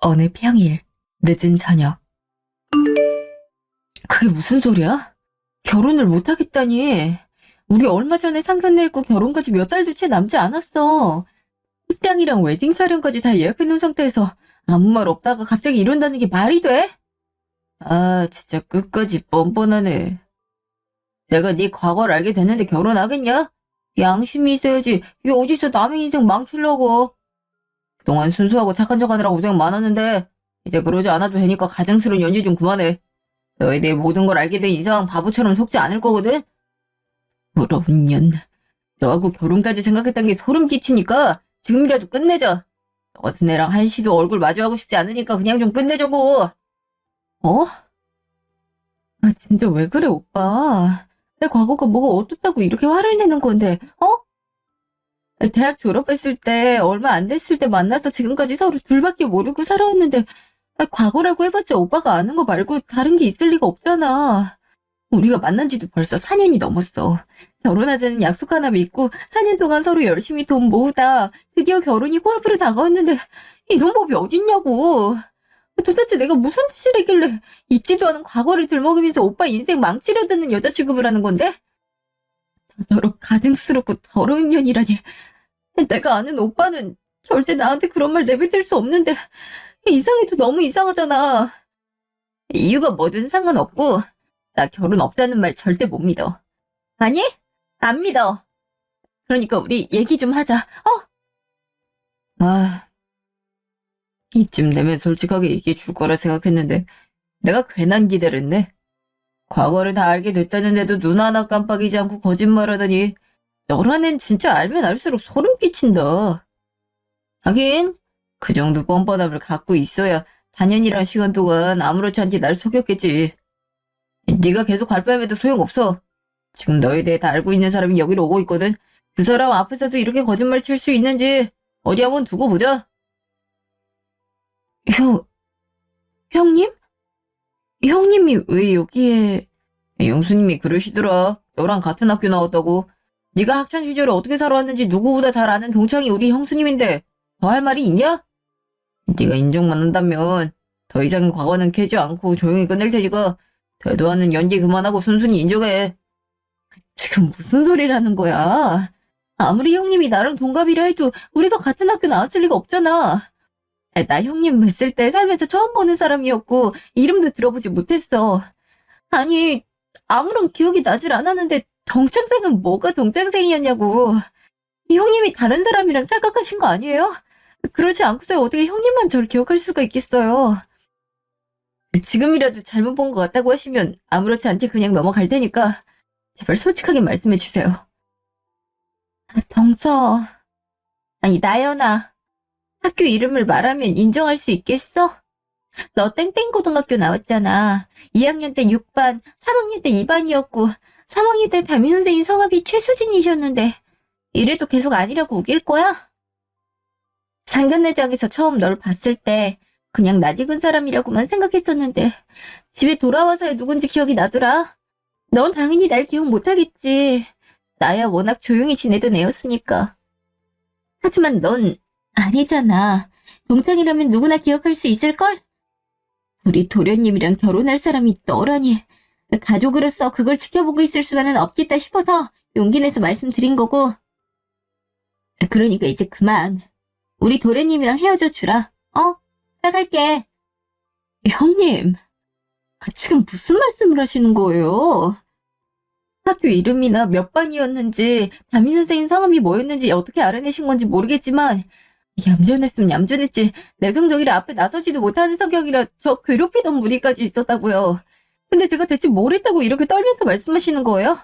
어느 평일, 늦은 저녁. 그게 무슨 소리야? 결혼을 못하겠다니. 우리 얼마 전에 상견례했고 결혼까지 몇 달도 채 남지 않았어. 입장이랑 웨딩 촬영까지 다 예약해놓은 상태에서 아무 말 없다가 갑자기 이런다는 게 말이 돼? 아, 진짜 끝까지 뻔뻔하네. 내가 네 과거를 알게 됐는데 결혼하겠냐? 양심이 있어야지. 이게 어디서 남의 인생 망치려고. 그동안 순수하고 착한 척하느라 고생 많았는데 이제 그러지 않아도 되니까 가증스러운 연기 좀 그만해. 너에 대해 모든 걸 알게 된 이상 바보처럼 속지 않을 거거든? 부러운 년. 너하고 결혼까지 생각했던 게 소름 끼치니까 지금이라도 끝내자. 너 같은 애랑 한시도 얼굴 마주하고 싶지 않으니까 그냥 좀 끝내자고. 어? 아, 진짜 왜 그래, 오빠. 내 과거가 뭐가 어떻다고 이렇게 화를 내는 건데, 어? 대학 졸업했을 때, 얼마 안 됐을 때 만나서 지금까지 서로 둘밖에 모르고 살아왔는데, 과거라고 해봤자 오빠가 아는 거 말고 다른 게 있을 리가 없잖아. 우리가 만난 지도 벌써 4년이 넘었어. 결혼하자는 약속 하나 믿고 4년 동안 서로 열심히 돈 모으다 드디어 결혼이 코앞으로 다가왔는데 이런 법이 어딨냐고. 도대체 내가 무슨 뜻이라길래 있지도 않은 과거를 들먹이면서 오빠 인생 망치려 드는 여자 취급을 하는 건데? 저더러 가증스럽고 더러운 년이라니. 내가 아는 오빠는 절대 나한테 그런 말 내뱉을 수 없는데 이상해도 너무 이상하잖아. 이유가 뭐든 상관없고 나 결혼 없다는 말 절대 못 믿어. 아니? 안 믿어. 그러니까 우리 얘기 좀 하자. 아, 이쯤 되면 솔직하게 얘기해 줄 거라 생각했는데 내가 괜한 기대를 했네. 과거를 다 알게 됐다는데도 눈 하나 깜빡이지 않고 거짓말하다니 너란 앤 진짜 알면 알수록 소름 끼친다. 하긴 그 정도 뻔뻔함을 갖고 있어야 단연이란 시간 동안 아무렇지 않게 날 속였겠지. 네가 계속 발뺌해도 소용없어. 지금 너에 대해 다 알고 있는 사람이 여기로 오고 있거든. 그 사람 앞에서도 이렇게 거짓말 칠 수 있는지 어디 한번 두고 보자. 형, 형님? 형님이 왜 여기에... 영수님이 그러시더라. 너랑 같은 학교 나왔다고. 네가 학창시절에 어떻게 살아왔는지 누구보다 잘 아는 동창이 우리 형수님인데 더 할 말이 있냐? 네가 인정만 한다면 더 이상 과거는 캐지 않고 조용히 끝낼 테니까 되도 않는 연기 그만하고 순순히 인정해. 지금 무슨 소리라는 거야? 아무리 형님이 나랑 동갑이라 해도 우리가 같은 학교 나왔을 리가 없잖아. 나 형님 뵀을 때 살면서 처음 보는 사람이었고 이름도 들어보지 못했어. 아니, 아무런 기억이 나질 않았는데 동창생은 뭐가 동창생이었냐고. 형님이 다른 사람이랑 착각하신 거 아니에요? 그렇지 않고서 어떻게 형님만 저를 기억할 수가 있겠어요. 지금이라도 잘못 본 것 같다고 하시면 아무렇지 않게 그냥 넘어갈 테니까 제발 솔직하게 말씀해 주세요. 덩서. 아니, 나연아. 학교 이름을 말하면 인정할 수 있겠어? 너 땡땡고등학교 나왔잖아. 2학년 때 6반, 3학년 때 2반이었고 3학년 때 담임선생님 성함이 최수진이셨는데 이래도 계속 아니라고 우길 거야? 상견례장에서 처음 널 봤을 때 그냥 낯익은 사람이라고만 생각했었는데 집에 돌아와서야 누군지 기억이 나더라. 넌 당연히 날 기억 못하겠지. 나야 워낙 조용히 지내던 애였으니까. 하지만 넌 아니잖아. 동창이라면 누구나 기억할 수 있을걸? 우리 도련님이랑 결혼할 사람이 너라니. 가족으로서 그걸 지켜보고 있을 수는 없겠다 싶어서 용기 내서 말씀드린 거고. 그러니까 이제 그만. 우리 도련님이랑 헤어져 주라. 나갈게. 형님, 지금 무슨 말씀을 하시는 거예요? 학교 이름이나 몇 반이었는지 담임선생님 성함이 뭐였는지 어떻게 알아내신 건지 모르겠지만 얌전했으면 얌전했지 내 성적이라 앞에 나서지도 못하는 성격이라 저 괴롭히던 무리까지 있었다고요. 근데 제가 대체 뭘 했다고 이렇게 떨면서 말씀하시는 거예요?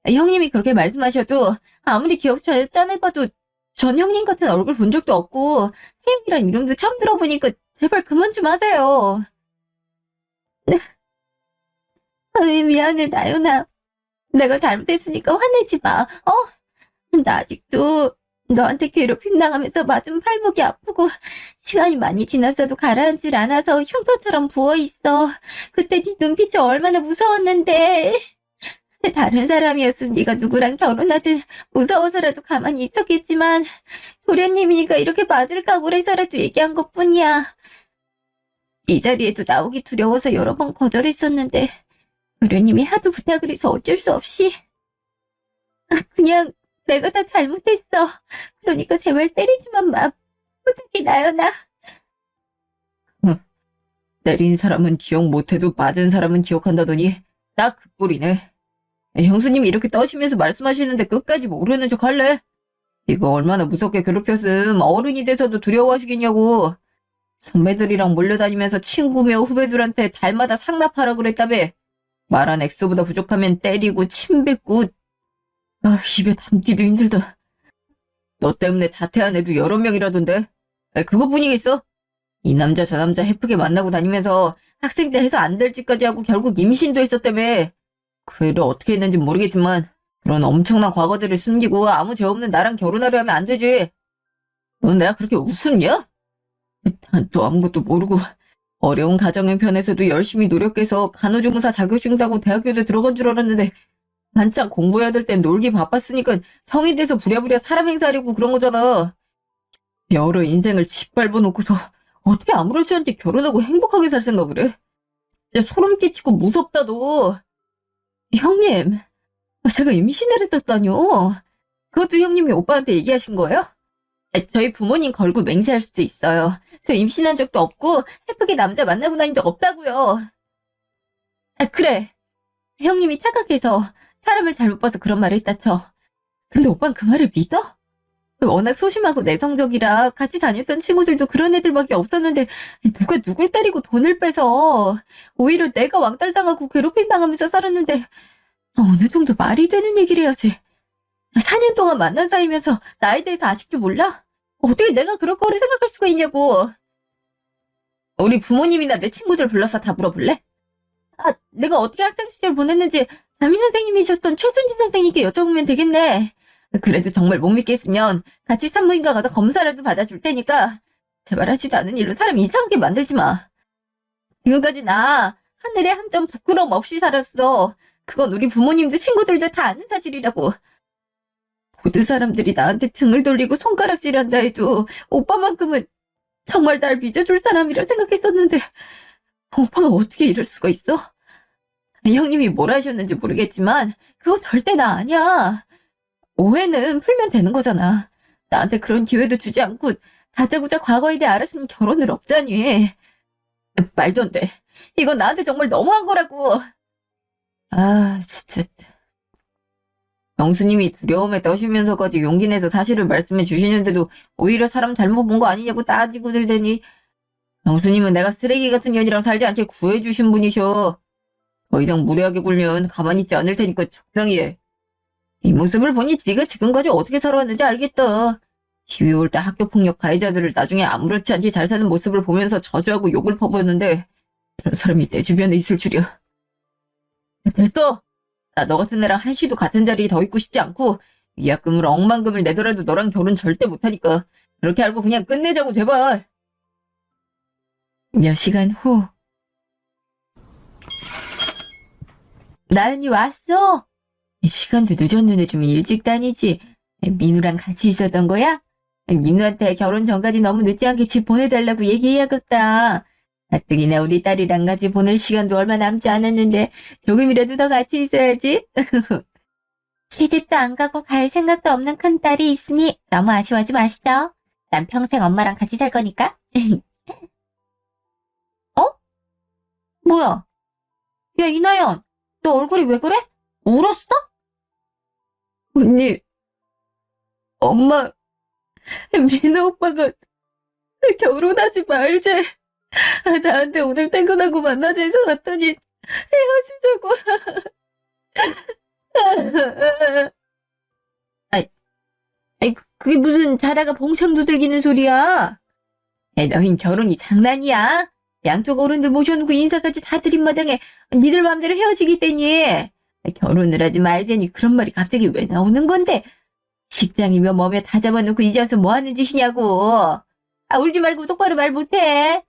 형님이 그렇게 말씀하셔도 아무리 기억 잘 짜내봐도 전 형님 같은 얼굴 본 적도 없고 세영이란 이름도 처음 들어보니까 제발 그만 좀 하세요. 미안해 나연아. 내가 잘못했으니까 화내지 마. 나 아직도 너한테 괴롭힘 당하면서 맞은 팔목이 아프고 시간이 많이 지났어도 가라앉질 않아서 흉터처럼 부어있어. 그때 네 눈빛이 얼마나 무서웠는데. 다른 사람이었으면 네가 누구랑 결혼하든 무서워서라도 가만히 있었겠지만 도련님이니까 이렇게 맞을 각오를 해서라도 얘기한 것뿐이야. 이 자리에도 나오기 두려워서 여러 번 거절했었는데 도련님이 하도 부탁을 해서 어쩔 수 없이. 그냥 내가 다 잘못했어. 그러니까 제발 때리지만 마. 부탁해, 나연아. 때린 사람은 기억 못해도 맞은 사람은 기억한다더니 딱 그 꼴이네. 형수님이 이렇게 떠시면서 말씀하시는데 끝까지 모르는 척 할래? 이거 얼마나 무섭게 괴롭혔음. 어른이 돼서도 두려워하시겠냐고. 선배들이랑 몰려다니면서 친구며 후배들한테 달마다 상납하라 그랬다며. 말한 액수보다 부족하면 때리고 침 뱉고. 입에 담기도 힘들다. 너 때문에 자퇴한 애도 여러 명이라던데. 그거뿐이겠어? 이 남자 저 남자 해프게 만나고 다니면서 학생 때 해서 안 될 짓까지 하고 결국 임신도 했었다며. 그 애를 어떻게 했는지 모르겠지만 그런 엄청난 과거들을 숨기고 아무 죄 없는 나랑 결혼하려 하면 안 되지. 넌 내가 그렇게 우습냐? 난 또 아무것도 모르고 어려운 가정 형편에서도 열심히 노력해서 간호조무사 자격증 따고 대학교도 들어간 줄 알았는데 한창 공부해야 될 땐 놀기 바빴으니까 성인 돼서 부랴부랴 사람 행사하려고 그런 거잖아. 여러 인생을 짓밟아 놓고서 어떻게 아무렇지 않게 결혼하고 행복하게 살 생각을 해? 진짜 소름 끼치고 무섭다 너. 형님, 제가 임신을 했었다뇨. 그것도 형님이 오빠한테 얘기하신 거예요? 저희 부모님 걸고 맹세할 수도 있어요. 저 임신한 적도 없고 예쁘게 남자 만나고 다닌 적 없다고요. 그래. 형님이 착각해서 사람을 잘못 봐서 그런 말을 했다 쳐. 근데 오빠는 그 말을 믿어? 워낙 소심하고 내성적이라 같이 다녔던 친구들도 그런 애들밖에 없었는데 누가 누굴 때리고 돈을 빼서 오히려 내가 왕따당하고 괴롭힘 당하면서 살았는데 어느 정도 말이 되는 얘기를 해야지. 4년 동안 만난 사이면서 나에 대해서 아직도 몰라? 어떻게 내가 그럴 거를 생각할 수가 있냐고. 우리 부모님이나 내 친구들 불러서 다 물어볼래? 내가 어떻게 학창시절 보냈는지 담임 선생님이셨던 최순진 선생님께 여쭤보면 되겠네. 그래도 정말 못 믿겠으면 같이 산부인과 가서 검사라도 받아줄 테니까 제발 하지도 않은 일로 사람 이상하게 만들지 마. 지금까지 나 하늘에 한 점 부끄러움 없이 살았어. 그건 우리 부모님도 친구들도 다 아는 사실이라고. 모든 사람들이 나한테 등을 돌리고 손가락질한다 해도 오빠만큼은 정말 날 믿어줄 사람이라 생각했었는데 오빠가 어떻게 이럴 수가 있어? 형님이 뭘 하셨는지 모르겠지만 그거 절대 나 아니야. 오해는 풀면 되는 거잖아. 나한테 그런 기회도 주지 않고 다짜고짜 과거에 대해 알았으니 결혼을 없다니. 말도 안 돼. 이건 나한테 정말 너무한 거라고. 진짜. 영수님이 두려움에 떠시면서까지 용기 내서 사실을 말씀해 주시는데도 오히려 사람 잘못 본 거 아니냐고 따지고 들더니 영수님은 내가 쓰레기 같은 년이랑 살지 않게 구해주신 분이셔. 더 이상 무례하게 굴면 가만히 있지 않을 테니까 적당히 해. 이 모습을 보니 네가 지금까지 어떻게 살아왔는지 알겠다. 기회 올 때 학교폭력 가해자들을 나중에 아무렇지 않게 잘 사는 모습을 보면서 저주하고 욕을 퍼부었는데 그런 사람이 내 주변에 있을 줄이야. 됐어! 나 너 같은 애랑 한시도 같은 자리에 더 있고 싶지 않고 위약금으로 억만금을 내더라도 너랑 결혼 절대 못하니까 그렇게 알고 그냥 끝내자고 제발. 몇 시간 후. 나연이 왔어? 시간도 늦었는데 좀 일찍 다니지. 민우랑 같이 있었던 거야? 민우한테 결혼 전까지 너무 늦지 않게 집 보내달라고 얘기해야겠다. 가뜩이나 우리 딸이랑 같이 보낼 시간도 얼마 남지 않았는데 조금이라도 더 같이 있어야지. 시집도 안 가고 갈 생각도 없는 큰딸이 있으니 너무 아쉬워하지 마시죠. 난 평생 엄마랑 같이 살 거니까. 뭐야? 야, 이나연, 너 얼굴이 왜 그래? 울었어? 언니, 엄마, 민우 오빠가 결혼하지 말지. 나한테 오늘 퇴근하고 만나자 해서 갔더니 헤어지자고. 그게 무슨 자다가 봉창 두들기는 소리야. 너흰 결혼이 장난이야? 양쪽 어른들 모셔놓고 인사까지 다 드린 마당에 니들 마음대로 헤어지겠다니. 결혼을 하지 말자니 그런 말이 갑자기 왜 나오는 건데. 식장이며 뭐며 다 잡아놓고 이제 와서 뭐 하는 짓이냐고. 울지 말고 똑바로 말 못해.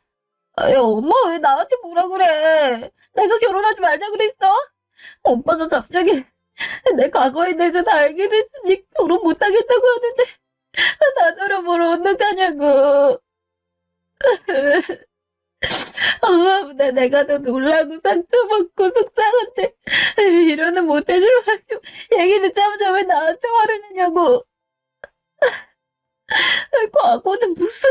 엄마 왜 나한테 뭐라 그래. 내가 결혼하지 말자 그랬어? 오빠가 갑자기 내 과거에 대해서 다 알게 됐으니 결혼 못하겠다고 하는데 나더러 뭘 어떡하냐고. 엄마보다 내가 더 놀라고 상처받고 속상한데 이러는 못해줄 만큼 얘기 듣자마자 왜 나한테 화를 내냐고. 과거는 무슨,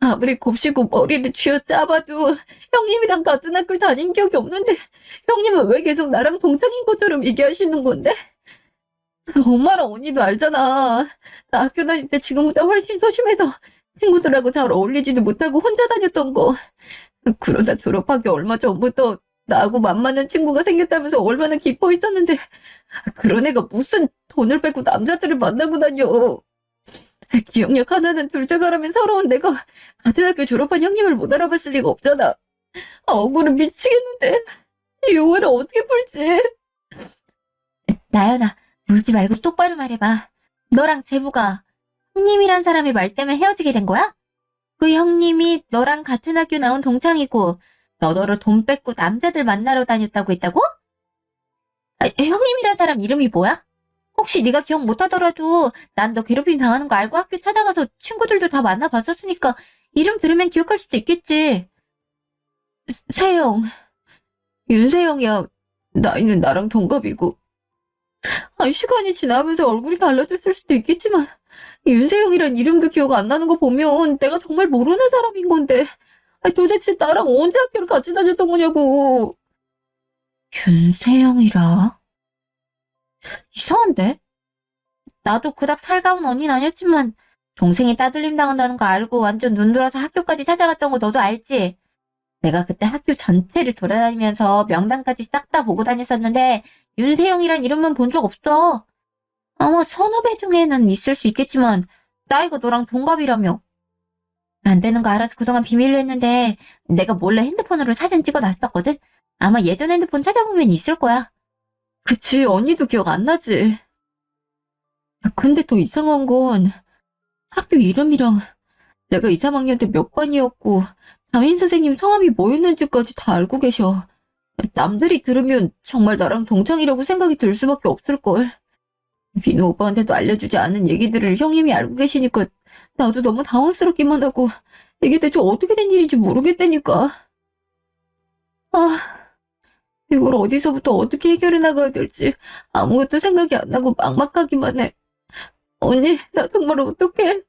아무리 곱씹고 머리를 쥐어짜봐도 형님이랑 같은 학교를 다닌 기억이 없는데 형님은 왜 계속 나랑 동창인 것처럼 얘기하시는 건데? 엄마랑 언니도 알잖아. 나 학교 다닐 때 지금보다 훨씬 소심해서 친구들하고 잘 어울리지도 못하고 혼자 다녔던 거. 그러다 졸업하기 얼마 전부터 나하고 만만한 친구가 생겼다면서 얼마나 기뻐 있었는데 그런 애가 무슨 돈을 빼고 남자들을 만나고 다녀. 기억력 하나는 둘째가라면 서러운 내가 같은 학교 졸업한 형님을 못 알아봤을 리가 없잖아. 억울해 미치겠는데 이 오해를 어떻게 풀지? 나연아, 울지 말고 똑바로 말해봐. 너랑 제부가 형님이란 사람이 말 때문에 헤어지게 된 거야? 그 형님이 너랑 같은 학교 나온 동창이고 너더러 돈 뺏고 남자들 만나러 다녔다고 했다고? 형님이란 사람 이름이 뭐야? 혹시 네가 기억 못하더라도 난 너 괴롭힘 당하는 거 알고 학교 찾아가서 친구들도 다 만나봤었으니까 이름 들으면 기억할 수도 있겠지. 세영, 윤세영이야. 나이는 나랑 동갑이고. 시간이 지나면서 얼굴이 달라졌을 수도 있겠지만 윤세영이란 이름도 기억 안 나는 거 보면 내가 정말 모르는 사람인 건데 도대체 나랑 언제 학교를 같이 다녔던 거냐고. 윤세영이라? 이상한데? 나도 그닥 살가운 언니는 아니었지만 동생이 따돌림 당한다는 거 알고 완전 눈돌아서 학교까지 찾아갔던 거 너도 알지? 내가 그때 학교 전체를 돌아다니면서 명단까지 싹 다 보고 다녔었는데 윤세영이란 이름은 본 적 없어. 아마 선후배 중에는 있을 수 있겠지만 나이가 너랑 동갑이라며. 안 되는 거 알아서 그동안 비밀로 했는데 내가 몰래 핸드폰으로 사진 찍어놨었거든? 아마 예전 핸드폰 찾아보면 있을 거야. 그치, 언니도 기억 안 나지. 근데 더 이상한 건 학교 이름이랑 내가 2, 3학년 때 몇 반이었고 담임 선생님 성함이 뭐였는지까지 다 알고 계셔. 남들이 들으면 정말 나랑 동창이라고 생각이 들 수밖에 없을걸. 비누 오빠한테도 알려주지 않은 얘기들을 형님이 알고 계시니까 나도 너무 당황스럽기만 하고 이게 대체 어떻게 된 일인지 모르겠다니까. 이걸 어디서부터 어떻게 해결해 나가야 될지 아무것도 생각이 안 나고 막막하기만 해. 언니, 나 정말 어떡해?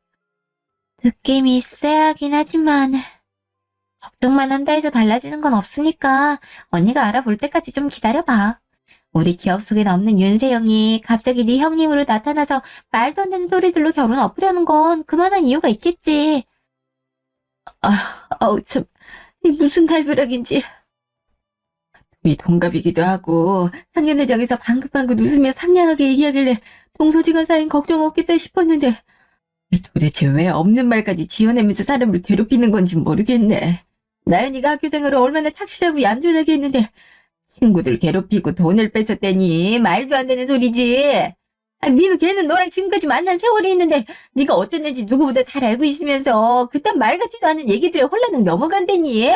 느낌이 쎄하긴 하지만 걱정만 한다 해서 달라지는 건 없으니까 언니가 알아볼 때까지 좀 기다려봐. 우리 기억 속에 없는 윤세영이 갑자기 네 형님으로 나타나서 말도 안 되는 소리들로 결혼 엎으려는 건 그만한 이유가 있겠지. 아우 참, 이 무슨 탈벼락인지. 우리 동갑이기도 하고 상견례장에서 방긋방긋 웃으며 상냥하게 얘기하길래 동서지간 사이엔 걱정 없겠다 싶었는데 도대체 왜 없는 말까지 지어내면서 사람을 괴롭히는 건지 모르겠네. 나연이가 학교 생활을 얼마나 착실하고 얌전하게 했는데 친구들 괴롭히고 돈을 뺏었대니 말도 안 되는 소리지. 민우 걔는 너랑 지금까지 만난 세월이 있는데 네가 어떤 애인지 누구보다 잘 알고 있으면서 그딴 말 같지도 않은 얘기들에 홀라당 넘어간대니.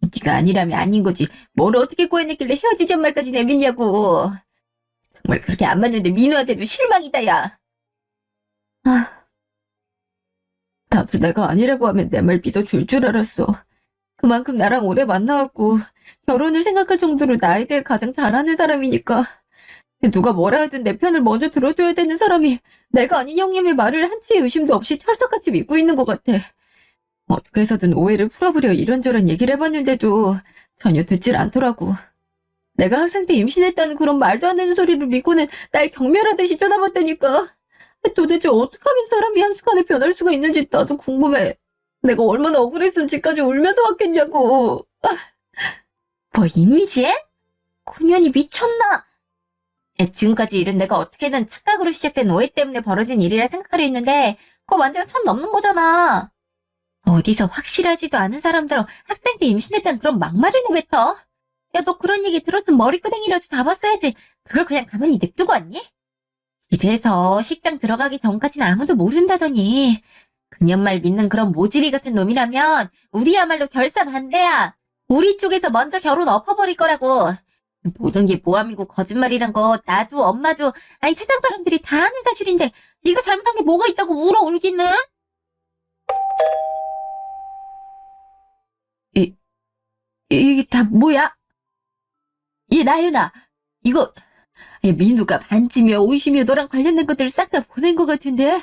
네가 아니라면 아닌 거지 뭘 어떻게 꼬여냈길래 헤어지자는 말까지 내밌냐고. 정말 그렇게 안 맞는데 민우한테도 실망이다 야. 나도 내가 아니라고 하면 내 말 믿어줄 줄 알았어. 그만큼 나랑 오래 만나왔고 결혼을 생각할 정도로 나에 대해 가장 잘 아는 사람이니까. 누가 뭐라 하든 내 편을 먼저 들어줘야 되는 사람이 내가 아닌 형님의 말을 한치의 의심도 없이 철석같이 믿고 있는 것 같아. 어떻게 해서든 오해를 풀어보려 이런저런 얘기를 해봤는데도 전혀 듣질 않더라고. 내가 학생 때 임신했다는 그런 말도 안 되는 소리를 믿고는 날 경멸하듯이 쳐다봤다니까. 도대체 어떻게 하면 사람이 한순간에 변할 수가 있는지 나도 궁금해. 내가 얼마나 억울했으면 집까지 울면서 왔겠냐고. 뭐 임신? 그년이 미쳤나? 지금까지 일은 내가 어떻게든 착각으로 시작된 오해 때문에 벌어진 일이라 생각하려 했는데 그거 완전 선 넘는 거잖아. 어디서 확실하지도 않은 사람들은 학생 때 임신했다는 그런 막말을 내뱉어. 야, 너 그런 얘기 들었으면 머리끄댕이라도 잡았어야지. 그걸 그냥 가만히 냅두고 왔니? 이래서 식장 들어가기 전까지는 아무도 모른다더니. 그년 말 믿는 그런 모질이 같은 놈이라면 우리야말로 결사반대야. 우리 쪽에서 먼저 결혼 엎어버릴 거라고. 모든 게 모함이고 거짓말이란 거 나도 엄마도 아니 세상 사람들이 다 아는 사실인데 네가 잘못한 게 뭐가 있다고 울어 울기는? 이게 다 뭐야? 나연아, 이거 민우가 반지며 옷이며 너랑 관련된 것들 싹 다 보낸 것 같은데?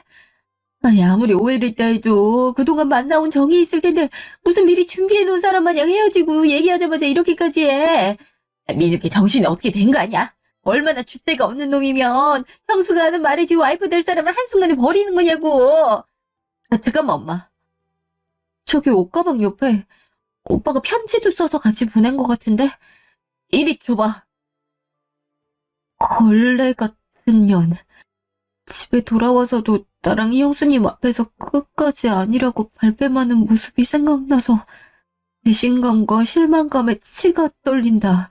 아니, 아무리 오해를 있다 해도 그동안 만나온 정이 있을 텐데 무슨 미리 준비해놓은 사람 마냥 헤어지고 얘기하자마자 이렇게까지 해. 민우께 정신이 어떻게 된 거 아니야? 얼마나 줏대가 없는 놈이면 형수가 하는 말이지 와이프 될 사람을 한순간에 버리는 거냐고. 잠깐만, 엄마. 저기 옷가방 옆에 오빠가 편지도 써서 같이 보낸 것 같은데? 이리 줘봐. 걸레 같은 년. 집에 돌아와서도 나랑 형수님 앞에서 끝까지 아니라고 발뺌하는 모습이 생각나서 배신감과 실망감에 치가 떨린다.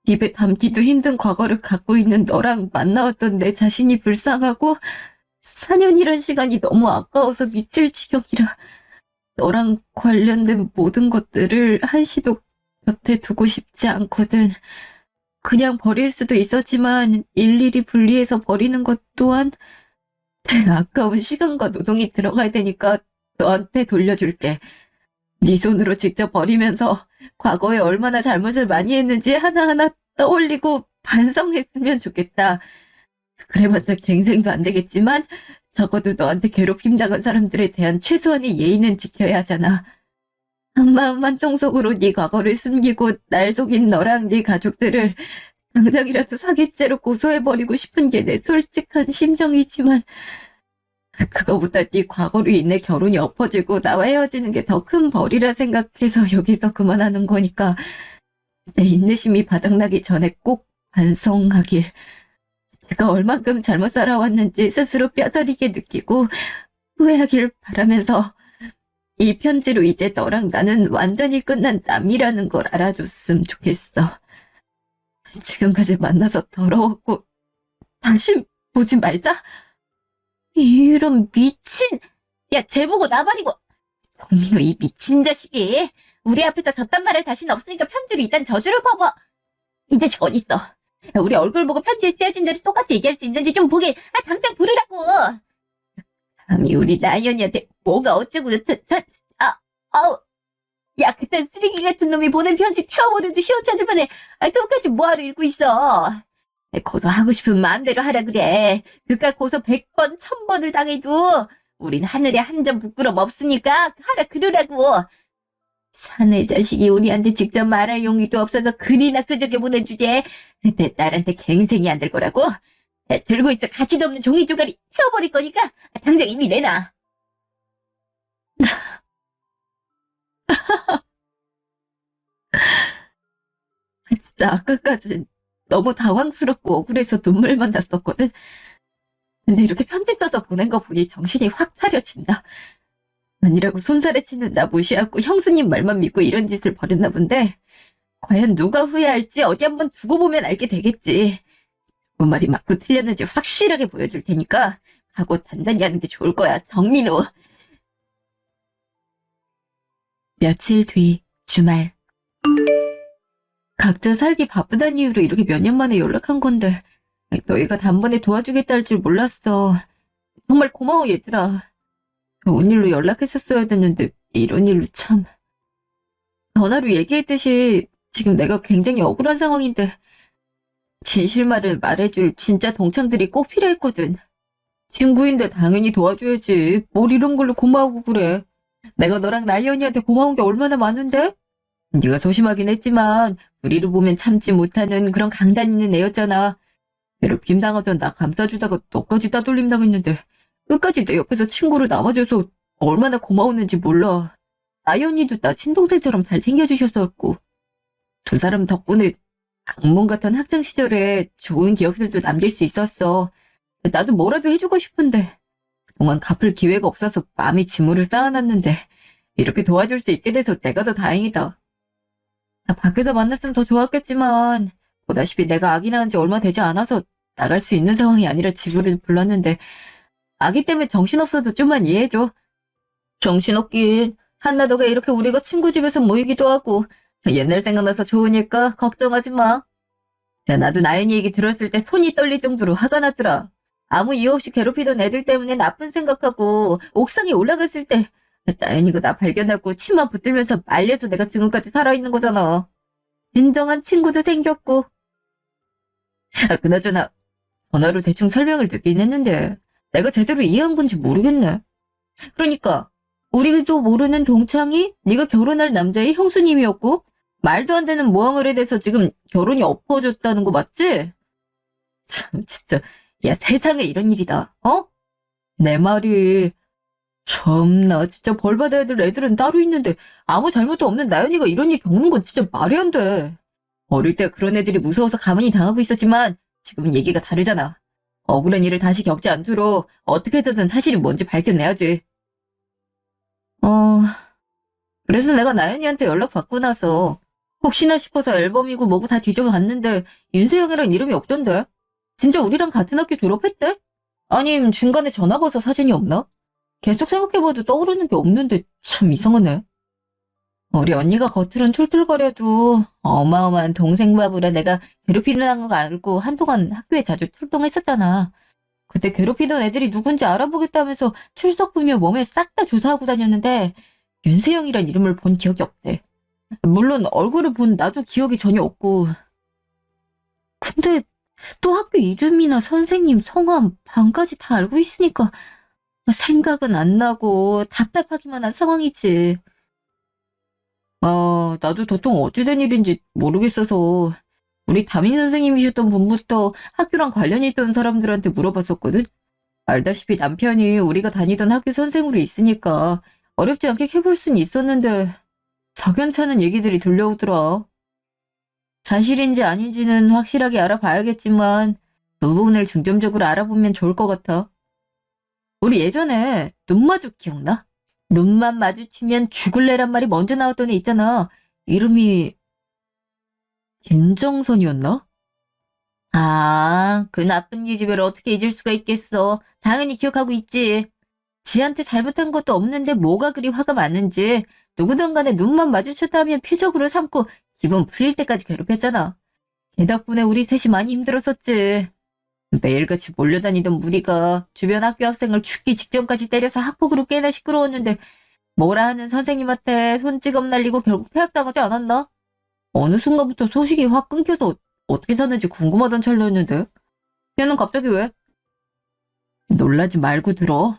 입에 담기도 힘든 과거를 갖고 있는 너랑 만나왔던 내 자신이 불쌍하고 4년이란 시간이 너무 아까워서 미칠 지경이라 너랑 관련된 모든 것들을 한시도 곁에 두고 싶지 않거든. 그냥 버릴 수도 있었지만 일일이 분리해서 버리는 것 또한 아까운 시간과 노동이 들어가야 되니까 너한테 돌려줄게. 네 손으로 직접 버리면서 과거에 얼마나 잘못을 많이 했는지 하나하나 떠올리고 반성했으면 좋겠다. 그래봤자 갱생도 안 되겠지만 적어도 너한테 괴롭힘 당한 사람들에 대한 최소한의 예의는 지켜야 하잖아. 한마음 한통속으로 네 과거를 숨기고 날 속인 너랑 네 가족들을 당장이라도 사기죄로 고소해버리고 싶은 게 내 솔직한 심정이지만 그거보다 네 과거로 인해 결혼이 엎어지고 나와 헤어지는 게 더 큰 벌이라 생각해서 여기서 그만하는 거니까 내 인내심이 바닥나기 전에 꼭 반성하길. 제가 얼만큼 잘못 살아왔는지 스스로 뼈저리게 느끼고 후회하길 바라면서 이 편지로 이제 너랑 나는 완전히 끝난 남이라는 걸 알아줬으면 좋겠어. 지금까지 만나서 더러웠고 다시 보지 말자. 이런 미친. 야, 쟤 보고 나 버리고. 정민우, 이 미친 자식이. 우리 앞에서 저딴 말할 자신 없으니까 편지로 일단 저주를 퍼부어. 이 자식 어딨어. 야, 우리 얼굴 보고 편지에 쓰여진 대로 똑같이 얘기할 수 있는지 좀 보게. 당장 부르라고. 감히 우리 나연이한테 뭐가 어쩌고 아우. 야, 그딴 쓰레기 같은 놈이 보낸 편지 태워버려도 시원찮을 판에 그것까지 뭐하러 읽고 있어. 고소 하고 싶은 마음대로 하라 그래. 그깟 고소 100번, 1000번을 당해도 우린 하늘에 한 점 부끄럼 없으니까 하라 그러라고. 사내 자식이 우리한테 직접 말할 용의도 없어서 글이나 끄적여 보내주제. 내 딸한테 갱생이 안 될 거라고? 들고 있어 가치도 없는 종이 조각이 태워버릴 거니까 당장 이리 내놔. 진짜 아까까진 너무 당황스럽고 억울해서 눈물만 났었거든. 근데 이렇게 편지 써서 보낸 거 보니 정신이 확 차려진다. 아니라고 손살에 치는 나 무시하고 형수님 말만 믿고 이런 짓을 벌였나 본데 과연 누가 후회할지 어디 한번 두고 보면 알게 되겠지. 그 말이 맞고 틀렸는지 확실하게 보여줄 테니까 각오 단단히 하는 게 좋을 거야, 정민우. 며칠 뒤 주말. 각자 살기 바쁘단 이유로 이렇게 몇 년 만에 연락한 건데 너희가 단번에 도와주겠다 할 줄 몰랐어. 정말 고마워 얘들아. 좋은 일로 연락했었어야 됐는데 이런 일로 참. 전화로 얘기했듯이 지금 내가 굉장히 억울한 상황인데 진실말을 말해줄 진짜 동창들이 꼭 필요했거든. 친구인데 당연히 도와줘야지. 뭘 이런 걸로 고마우고 그래. 내가 너랑 나이언니한테 고마운 게 얼마나 많은데? 네가 소심하긴 했지만 우리를 보면 참지 못하는 그런 강단 있는 애였잖아. 괴롭힘 당하던 나 감싸주다가 너까지 따돌림 당했는데 끝까지 내 옆에서 친구로 남아줘서 얼마나 고마웠는지 몰라. 나연이도 나 친동생처럼 잘 챙겨주셨었고 두 사람 덕분에 악몽 같은 학창 시절에 좋은 기억들도 남길 수 있었어. 나도 뭐라도 해주고 싶은데 그동안 갚을 기회가 없어서 마음이 짐으로 쌓아놨는데 이렇게 도와줄 수 있게 돼서 내가 더 다행이다. 나 밖에서 만났으면 더 좋았겠지만 보다시피 내가 아기 낳은 지 얼마 되지 않아서 나갈 수 있는 상황이 아니라 집으로 불렀는데 아기 때문에 정신없어도 좀만 이해해줘. 정신없긴. 한나더가 이렇게 우리가 친구 집에서 모이기도 하고 옛날 생각나서 좋으니까 걱정하지 마. 야, 나도 나연이 얘기 들었을 때 손이 떨릴 정도로 화가 났더라. 아무 이유 없이 괴롭히던 애들 때문에 나쁜 생각하고 옥상에 올라갔을 때 나연이가 나 발견하고 치마 붙들면서 말려서 내가 지금까지 살아있는 거잖아. 진정한 친구도 생겼고. 그나저나 전화로 대충 설명을 듣긴 했는데 내가 제대로 이해한 건지 모르겠네. 그러니까 우리도 모르는 동창이 네가 결혼할 남자의 형수님이었고 말도 안 되는 모항을 해대서 지금 결혼이 엎어졌다는 거 맞지? 참 진짜 야 세상에 이런 일이다. 어? 내 말이 참나 진짜 벌 받아야 될 애들은 따로 있는데 아무 잘못도 없는 나연이가 이런 일 겪는 건 진짜 말이 안 돼. 어릴 때 그런 애들이 무서워서 가만히 당하고 있었지만 지금은 얘기가 다르잖아. 억울한 일을 다시 겪지 않도록 어떻게 해서든 사실이 뭔지 밝혀내야지. 어, 그래서 내가 나연이한테 연락받고 나서 혹시나 싶어서 앨범이고 뭐고 다 뒤져봤는데 윤세영이란 이름이 없던데. 진짜 우리랑 같은 학교 졸업했대? 아님 중간에 전화 거서 사진이 없나? 계속 생각해봐도 떠오르는 게 없는데 참 이상하네. 우리 언니가 겉으론 툴툴거려도 어마어마한 동생 밥으로 내가 괴롭히는 거 알고 한동안 학교에 자주 출동했었잖아. 그때 괴롭히던 애들이 누군지 알아보겠다면서 출석부며 몸에 싹 다 조사하고 다녔는데 윤세영이란 이름을 본 기억이 없대. 물론 얼굴을 본 나도 기억이 전혀 없고. 근데 또 학교 이름이나 선생님 성함 반까지 다 알고 있으니까 생각은 안 나고 답답하기만 한 상황이지. 나도 도통 어찌된 일인지 모르겠어서 우리 담임 선생님이셨던 분부터 학교랑 관련이 있던 사람들한테 물어봤었거든. 알다시피 남편이 우리가 다니던 학교 선생으로 있으니까 어렵지 않게 해볼 순 있었는데 석연찮은 얘기들이 들려오더라. 사실인지 아닌지는 확실하게 알아봐야겠지만 그 부분을 중점적으로 알아보면 좋을 것 같아. 우리 예전에 눈마주 기억나? 눈만 마주치면 죽을래란 말이 먼저 나왔던 애 있잖아. 이름이 김정선이었나? 아, 그 나쁜 기집애를 어떻게 잊을 수가 있겠어. 당연히 기억하고 있지. 지한테 잘못한 것도 없는데 뭐가 그리 화가 많은지 누구든 간에 눈만 마주쳤다면 표적으로 삼고 기분 풀릴 때까지 괴롭혔잖아. 걔 덕분에 우리 셋이 많이 힘들었었지. 매일같이 몰려다니던 무리가 주변 학교 학생을 죽기 직전까지 때려서 학폭으로 꽤나 시끄러웠는데 뭐라 하는 선생님한테 손찌검 날리고 결국 퇴학당하지 않았나? 어느 순간부터 소식이 확 끊겨서 어떻게 사는지 궁금하던 찰나였는데 걔는 갑자기 왜? 놀라지 말고 들어.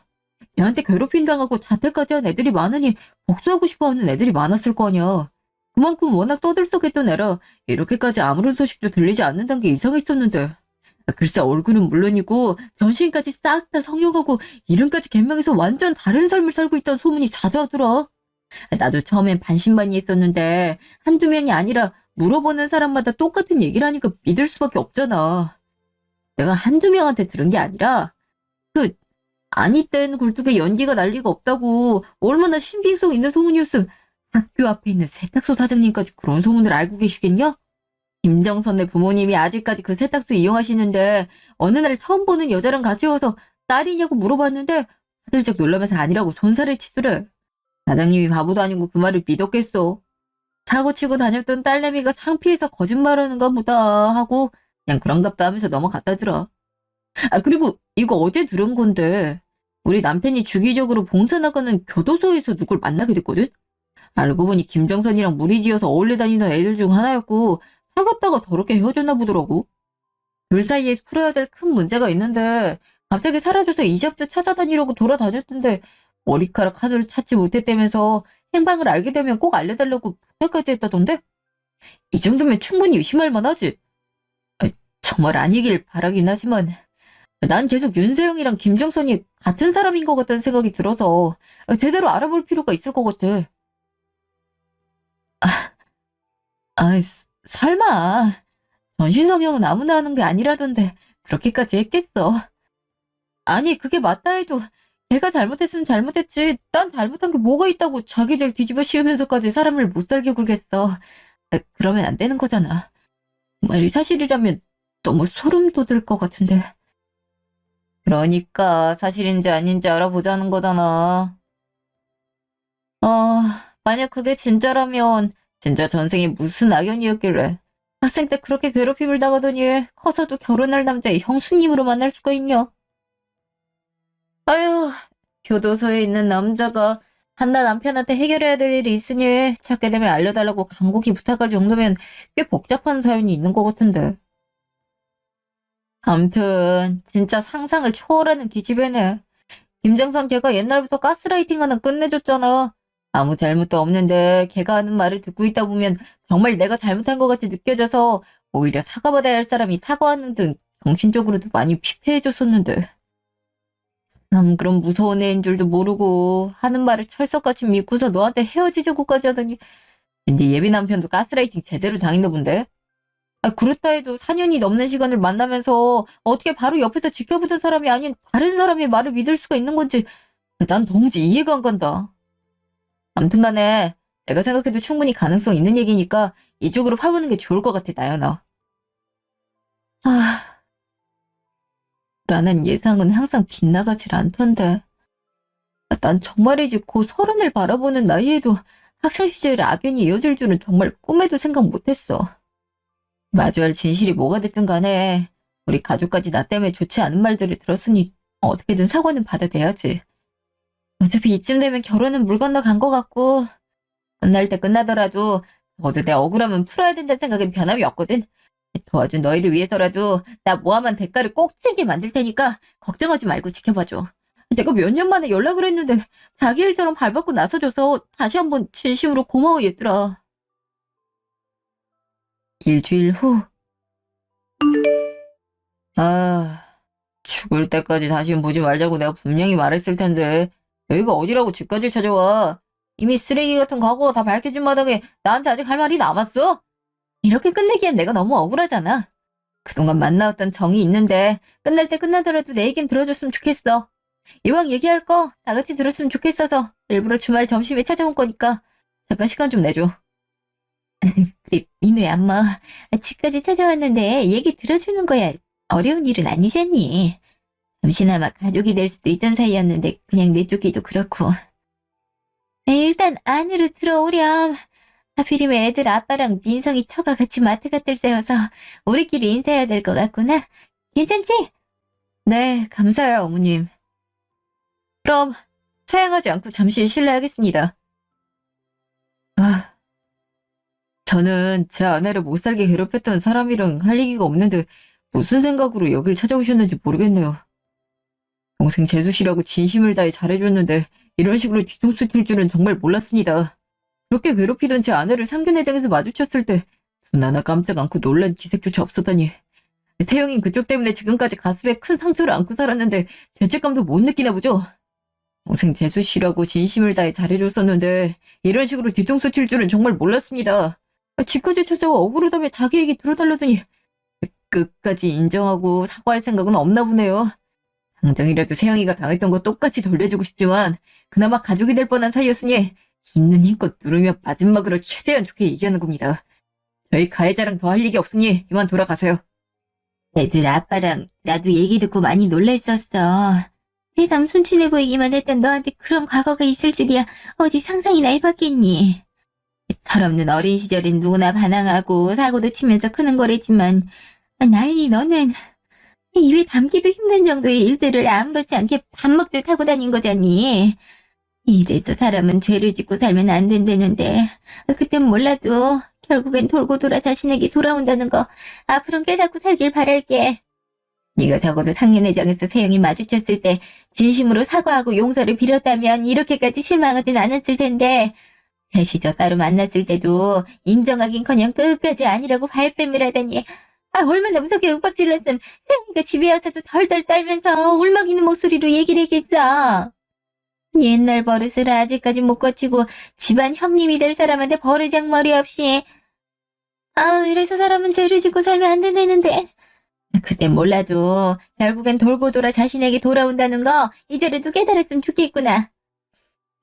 걔한테 괴롭힘 당하고 자퇴까지 한 애들이 많으니 복수하고 싶어하는 애들이 많았을 거 아니야. 그만큼 워낙 떠들썩했던 애라 이렇게까지 아무런 소식도 들리지 않는다는 게 이상했었는데 글쎄 얼굴은 물론이고 전신까지 싹 다 성형하고 이름까지 개명해서 완전 다른 삶을 살고 있다는 소문이 자자하더라. 나도 처음엔 반신반의했었는데 한두 명이 아니라 물어보는 사람마다 똑같은 얘기를 하니까 믿을 수밖에 없잖아. 내가 한두 명한테 들은 게 아니라 그 아니 땐 굴뚝에 연기가 날 리가 없다고 얼마나 신빙성 있는 소문이었음. 학교 앞에 있는 세탁소 사장님까지 그런 소문을 알고 계시겠냐? 김정선의 부모님이 아직까지 그 세탁소 이용하시는데 어느 날 처음 보는 여자랑 같이 와서 딸이냐고 물어봤는데 화들짝 놀라면서 아니라고 손살을 치더래. 사장님이 바보도 아니고 그 말을 믿었겠어. 사고치고 다녔던 딸내미가 창피해서 거짓말하는 것보다 하고 그냥 그런갑다 하면서 넘어갔다더라. 아 그리고 이거 어제 들은 건데 우리 남편이 주기적으로 봉사 나가는 교도소에서 누굴 만나게 됐거든? 알고 보니 김정선이랑 무리지어서 어울려 다니던 애들 중 하나였고 사귀었다가 더럽게 헤어졌나 보더라고. 둘 사이에 풀어야 될 큰 문제가 있는데 갑자기 사라져서 이제부터 찾아다니려고 돌아다녔던데 머리카락 하나를 찾지 못했다면서 행방을 알게 되면 꼭 알려달라고 부탁까지 했다던데? 이 정도면 충분히 의심할 만하지. 정말 아니길 바라긴 하지만 난 계속 윤세영이랑 김정선이 같은 사람인 것 같다는 생각이 들어서 제대로 알아볼 필요가 있을 것 같아. 설마 전신성형은 아무나 하는 게 아니라던데 그렇게까지 했겠어. 아니 그게 맞다 해도 걔가 잘못했으면 잘못했지 난 잘못한 게 뭐가 있다고 자기 죄를 뒤집어 씌우면서까지 사람을 못 살게 굴겠어. 그러면 안 되는 거잖아. 말이 사실이라면 너무 소름 돋을 것 같은데. 그러니까 사실인지 아닌지 알아보자는 거잖아. 만약 그게 진짜라면 진짜 전생에 무슨 악연이었길래 학생 때 그렇게 괴롭힘을 당하더니 커서도 결혼할 남자의 형수님으로 만날 수가 있냐? 아유, 교도소에 있는 남자가 한나 남편한테 해결해야 될 일이 있으니 찾게 되면 알려달라고 간곡히 부탁할 정도면 꽤 복잡한 사연이 있는 것 같은데. 암튼 진짜 상상을 초월하는 기집애네. 김정선 걔가 옛날부터 가스라이팅 하나 끝내줬잖아. 아무 잘못도 없는데 걔가 하는 말을 듣고 있다 보면 정말 내가 잘못한 것 같이 느껴져서 오히려 사과받아야 할 사람이 사과하는 등 정신적으로도 많이 피폐해졌었는데. 참 그런 무서운 애인 줄도 모르고 하는 말을 철석같이 믿고서 너한테 헤어지자고까지 하더니 네 예비 남편도 가스라이팅 제대로 당했나 본데? 아, 그렇다 해도 4년이 넘는 시간을 만나면서 어떻게 바로 옆에서 지켜보던 사람이 아닌 다른 사람의 말을 믿을 수가 있는 건지 난 도무지 이해가 안 간다. 아무튼 간에 내가 생각해도 충분히 가능성 있는 얘기니까 이쪽으로 파보는 게 좋을 것 같아, 나연아. 아, 라는 예상은 항상 빗나가질 않던데. 난 정말이지 곧 30을 바라보는 나이에도 학창시절 악연이 이어질 줄은 정말 꿈에도 생각 못했어. 마주할 진실이 뭐가 됐든 간에 우리 가족까지 나 때문에 좋지 않은 말들을 들었으니 어떻게든 사과는 받아내야지. 어차피 이쯤 되면 결혼은 물 건너 간 것 같고 끝날 때 끝나더라도 적어도 내 억울함은 풀어야 된다는 생각엔 변함이 없거든. 도와준 너희를 위해서라도 나 모함한 대가를 꼭 치르게 만들 테니까 걱정하지 말고 지켜봐줘. 내가 몇 년 만에 연락을 했는데 자기 일처럼 발벗고 나서줘서 다시 한번 진심으로 고마워 얘들아. 일주일 후. 아, 죽을 때까지 다시는 보지 말자고 내가 분명히 말했을 텐데 여기가 어디라고 집까지 찾아와. 이미 쓰레기 같은 과거가 다 밝혀진 마당에 나한테 아직 할 말이 남았어? 이렇게 끝내기엔 내가 너무 억울하잖아. 그동안 만나왔던 정이 있는데 끝날 때 끝나더라도 내 얘긴 들어줬으면 좋겠어. 이왕 얘기할 거 다 같이 들었으면 좋겠어서 일부러 주말 점심에 찾아온 거니까 잠깐 시간 좀 내줘. 그래, 민우야, 엄마. 집까지 찾아왔는데 얘기 들어주는 거야 어려운 일은 아니잖니. 잠시나마 가족이 될 수도 있던 사이였는데 그냥 내쫓기도 그렇고. 일단 안으로 들어오렴. 하필이면 애들 아빠랑 민성이 처가 같이 마트 갔을 때여서 우리끼리 인사해야 될 것 같구나. 괜찮지? 네, 감사해요, 어머님. 그럼 사양하지 않고 잠시 실례하겠습니다. 아, 저는 제 아내를 못 살게 괴롭혔던 사람이랑 할 얘기가 없는데 무슨 생각으로 여길 찾아오셨는지 모르겠네요. 동생 재수 씨라고 진심을 다해 잘해줬는데 이런 식으로 뒤통수 칠 줄은 정말 몰랐습니다. 그렇게 괴롭히던 제 아내를 상견례장에서 마주쳤을 때 눈 하나 깜짝 않고 놀란 기색조차 없었다니. 세영인 그쪽 때문에 지금까지 가슴에 큰 상처를 안고 살았는데 죄책감도 못 느끼나 보죠. 동생 재수 씨라고 진심을 다해 잘해줬었는데 이런 식으로 뒤통수 칠 줄은 정말 몰랐습니다. 집까지 찾아와 억울하다며 자기 얘기 들어달라더니 끝까지 인정하고 사과할 생각은 없나 보네요. 당장이라도 세영이가 당했던 거 똑같이 돌려주고 싶지만 그나마 가족이 될 뻔한 사이였으니 있는 힘껏 누르며 마지막으로 최대한 좋게 얘기하는 겁니다. 저희 가해자랑 더 할 얘기 없으니 이만 돌아가세요. 애들 아빠랑 나도 얘기 듣고 많이 놀랬었어. 새삼 순진해 보이기만 했던 너한테 그런 과거가 있을 줄이야 어디 상상이나 해봤겠니. 철없는 어린 시절엔 누구나 반항하고 사고도 치면서 크는 거랬지만 나연이 너는 입에 담기도 힘든 정도의 일들을 아무렇지 않게 밥 먹듯 하고 다닌 거잖니. 이래서 사람은 죄를 짓고 살면 안 된다는데 그땐 몰라도 결국엔 돌고 돌아 자신에게 돌아온다는 거 앞으로는 깨닫고 살길 바랄게. 네가 적어도 상견례장에서 세영이 마주쳤을 때 진심으로 사과하고 용서를 빌었다면 이렇게까지 실망하진 않았을 텐데 셋이서 따로 만났을 때도 인정하긴커녕 끝까지 아니라고 발뺌을 하다니 얼마나 무섭게 윽박질렀음 세영이가 집에 와서도 덜덜 떨면서 울먹이는 목소리로 얘기를 했겠어. 옛날 버릇을 아직까지 못 고치고 집안 형님이 될 사람한테 버르장머리 없이 이래서 사람은 죄를 짓고 살면 안 된다는데 그땐 몰라도 결국엔 돌고 돌아 자신에게 돌아온다는 거 이제라도 깨달았으면 좋겠구나.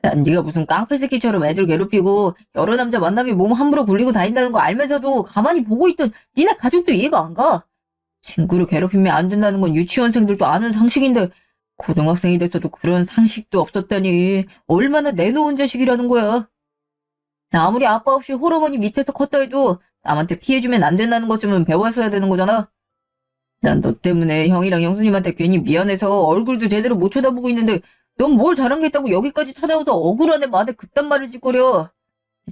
난 네가 무슨 깡패새끼처럼 애들 괴롭히고 여러 남자 만나면 몸 함부로 굴리고 다닌다는 거 알면서도 가만히 보고 있던 니네 가족도 이해가 안 가. 친구를 괴롭히면 안 된다는 건 유치원생들도 아는 상식인데 고등학생이 됐어도 그런 상식도 없었다니 얼마나 내놓은 자식이라는 거야. 아무리 아빠 없이 홀어머니 밑에서 컸다 해도 남한테 피해주면 안 된다는 것쯤은 배웠어야 되는 거잖아. 난 너 때문에 형이랑 형수님한테 괜히 미안해서 얼굴도 제대로 못 쳐다보고 있는데 넌 뭘 잘한 게 있다고 여기까지 찾아와서 억울한 애 마음에 그딴 말을 짓거려.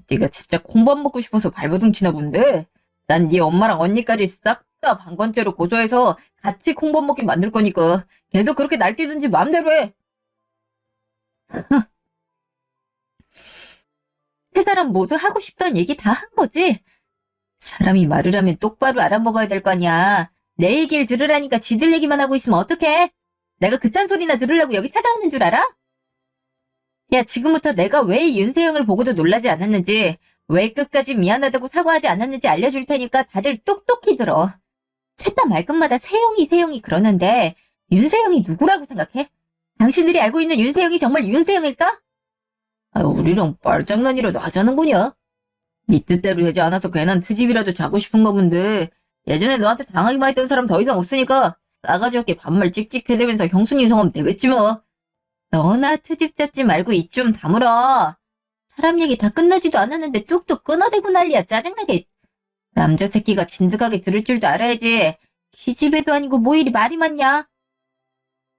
네가 진짜 콩밥 먹고 싶어서 발버둥 치나 본데. 난 네 엄마랑 언니까지 싹 다 방관죄로 고소해서 같이 콩밥 먹게 만들 거니까 계속 그렇게 날뛰든지 마음대로 해. 세 사람 모두 하고 싶던 얘기 다 한 거지? 사람이 말을 하면 똑바로 알아먹어야 될 거 아니야. 내 얘기를 들으라니까 지들 얘기만 하고 있으면 어떡해? 내가 그딴 소리나 들으려고 여기 찾아오는 줄 알아? 야, 지금부터 내가 왜 윤세영을 보고도 놀라지 않았는지, 왜 끝까지 미안하다고 사과하지 않았는지 알려줄 테니까 다들 똑똑히 들어. 셋 다 말끝마다 세영이 그러는데 윤세영이 누구라고 생각해? 당신들이 알고 있는 윤세영이 정말 윤세영일까? 아, 우리랑 말장난이라도 하자는구냐? 네 뜻대로 되지 않아서 괜한 트집이라도 자고 싶은 거 본데 예전에 너한테 당하기만 했던 사람 더 이상 없으니까 싸가지 없게 반말 찍찍해대면서 형수님 성함 내뱉지 뭐. 너나 트집 잡지 말고 입 좀 다물어. 사람 얘기 다 끝나지도 않았는데 뚝뚝 끊어대고 난리야. 짜증나게. 남자 새끼가 진득하게 들을 줄도 알아야지. 기집애도 아니고 뭐 이리 말이 많냐?